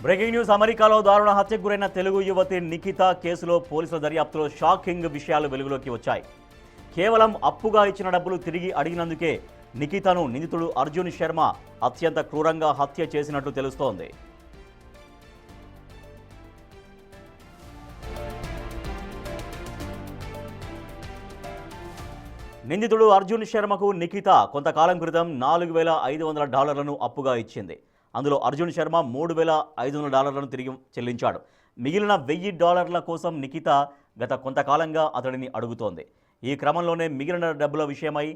Breaking news. అమెరికాలో దారుణ హత్యకు గురైన తెలుగు యువతి నిఖిత కేసులో పోలీసుల దర్యాప్తులో షాకింగ్ విషయాలు వెలుగులోకి వచ్చాయి. కేవలం అప్పుగా ఇచ్చిన డబ్బులు తిరిగి అడిగినందుకే నిఖితను నిందితుడు అర్జున్ శర్మ అత్యంత క్రూరంగా హత్య చేసినట్లు తెలుస్తోంది. నిందితుడు అర్జున్ శర్మకు నిఖిత కొంతకాలం క్రితం $4,500 అప్పుగా ఇచ్చింది. అందులో అర్జున్ శర్మ $3,500 తిరిగి చెల్లించాడు. మిగిలిన $1,000 కోసం నిఖిత గత కొంతకాలంగా అతడిని అడుగుతోంది. ఈ క్రమంలోనే మిగిలిన డబ్బుల విషయమై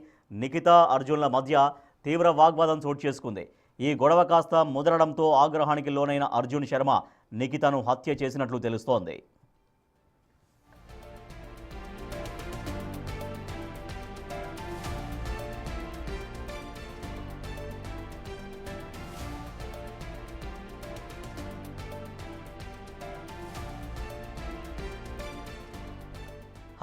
నిఖిత అర్జున్ల మధ్య తీవ్ర వాగ్వాదం చోటు చేసుకుంది. ఈ గొడవ కాస్త ముదరడంతో ఆగ్రహానికి లోనైన అర్జున్ శర్మ నిఖితను హత్య చేసినట్లు తెలుస్తోంది.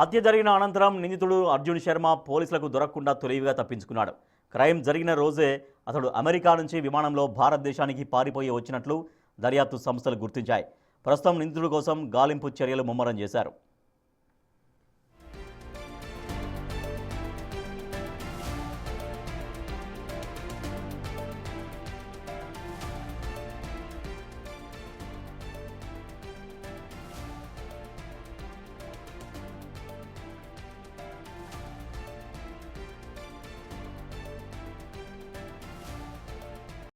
హత్య జరిగిన అనంతరం నిందితుడు అర్జున్ శర్మ పోలీసులకు దొరకకుండా తొలివిగా తప్పించుకున్నాడు. క్రైమ్ జరిగిన రోజే అతడు అమెరికా నుంచి విమానంలో భారతదేశానికి పారిపోయి వచ్చినట్లు దర్యాప్తు సంస్థలు గుర్తించాయి. ప్రస్తుతం నిందితుడి కోసం గాలింపు చర్యలు ముమ్మరం చేశారు.